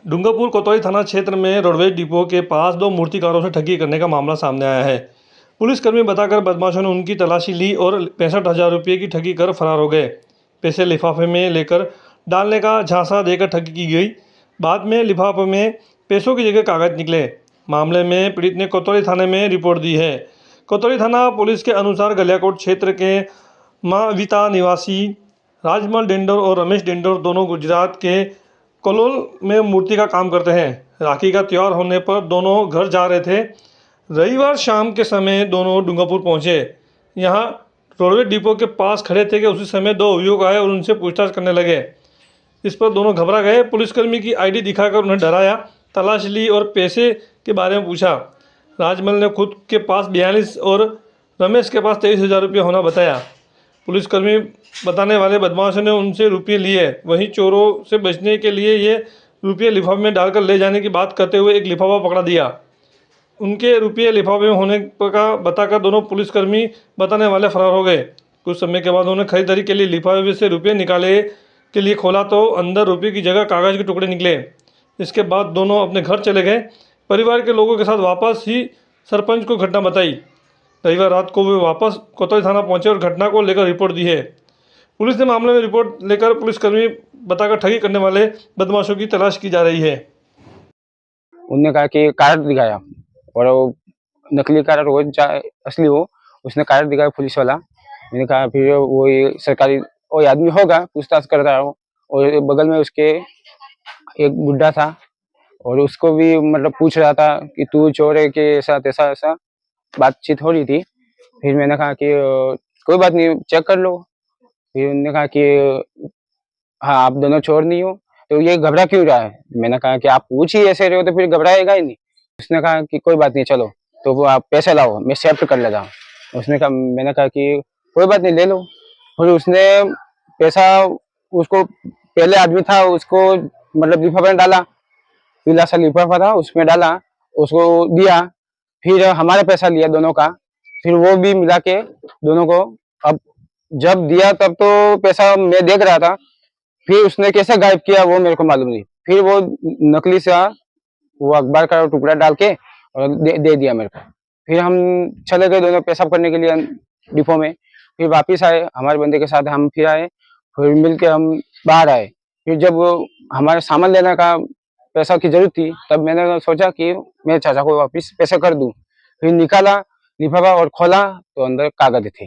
डूंगरपुर कोतवाली थाना क्षेत्र में रोडवेज डिपो के पास दो मूर्तिकारों से ठगी करने का मामला सामने आया है। पुलिसकर्मी बताकर बदमाशों ने उनकी तलाशी ली और 65,000 रुपये की ठगी कर फरार हो गए। पैसे लिफाफे में लेकर डालने का झांसा देकर ठगी की गई। बाद में लिफाफे में पैसों की जगह कागज निकले। मामले में पीड़ित ने कोतवाली थाने में रिपोर्ट दी है। कोतवाली थाना पुलिस के अनुसार गलियाकोट क्षेत्र के माविता निवासी राजमल डेंडोर और रमेश डेंडोर दोनों गुजरात के कलोल में मूर्ति का काम करते हैं। राखी का त्यौहार होने पर दोनों घर जा रहे थे। रविवार शाम के समय दोनों डूंगरपुर पहुंचे। यहां रोडवे डिपो के पास खड़े थे कि उसी समय दो युवक आए और उनसे पूछताछ करने लगे। इस पर दोनों घबरा गए। पुलिसकर्मी की आईडी दिखाकर उन्हें डराया, तलाश ली और पैसे के बारे में पूछा। राजमल ने खुद के पास 42 और रमेश के पास 23,000 रुपये होना बताया। पुलिसकर्मी बताने वाले बदमाशों ने उनसे रुपये लिए। वहीं चोरों से बचने के लिए ये रुपये लिफाफे में डालकर ले जाने की बात करते हुए एक लिफाफा पकड़ा दिया। उनके रुपये लिफाफे में होने का बताकर दोनों पुलिसकर्मी बताने वाले फरार हो गए। कुछ समय के बाद उन्होंने खरीदारी के लिए लिफाफे से रुपये निकाले के लिए खोला तो अंदर रुपये की जगह कागज़ के टुकड़े निकले। इसके बाद दोनों अपने घर चले गए। परिवार के लोगों के साथ वापस ही सरपंच को घटना बताई। रविवार रात को वे वापस कोतवाली थाना पहुंचे और घटना को लेकर रिपोर्ट दी है। पुलिस ने मामले में रिपोर्ट लेकर पुलिसकर्मी बताकर ठगी करने वाले बदमाशों की तलाश की जा रही है। उनने कहा कि कार्ड दिखाया और वो नकली कार्ड हो चाहे असली हो, उसने कार्ड दिखाया पुलिस वाला। मैंने कहा फिर वो ये सरकारी वो आदमी होगा, पूछताछ कर रहा हो। और बगल में उसके एक बुढ़ा था और उसको भी मतलब पूछ रहा था कि तू चोर है कि ऐसा ऐसा ऐसा बातचीत हो रही थी। फिर मैंने कहा कि कोई बात नहीं, चेक कर लो। फिर उन्होंने कहा कि हाँ, आप दोनों चोर नहीं हो, तो ये घबरा क्यों रहा है। मैंने कहा कि आप पूछ ही ऐसे रहे हो तो फिर घबराएगा ही नहीं। उसने कहा कि कोई बात नहीं, चलो तो वो आप पैसे लाओ, मैं सेफ्ट कर लेता हूँ। मैंने कहा कि कोई बात नहीं, ले लो। फिर उसने पैसा, उसको पहले आदमी था उसको मतलब लिफाफे में डाला, पीला सा लिफाफा था उसमें डाला, उसको दिया। फिर हमारा पैसा लिया दोनों का, फिर वो भी मिला के दोनों को। अब जब दिया तब तो पैसा मैं देख रहा था, फिर उसने कैसे गायब किया वो मेरे को मालूम नहीं। फिर वो नकली सा वो अखबार का टुकड़ा डाल के और दे दिया मेरे को। फिर हम चले गए दोनों पेशाब करने के लिए डिपो में। फिर वापिस आए हमारे बंदे के साथ, हम फिर आए, फिर मिल के हम बाहर आए। फिर जब हमारे सामान लेने का पैसा की जरूरत थी तब मैंने सोचा कि मैं चाचा को वापिस पैसे कर दूं। फिर निकाला लिफाफा और खोला तो अंदर कागज थे।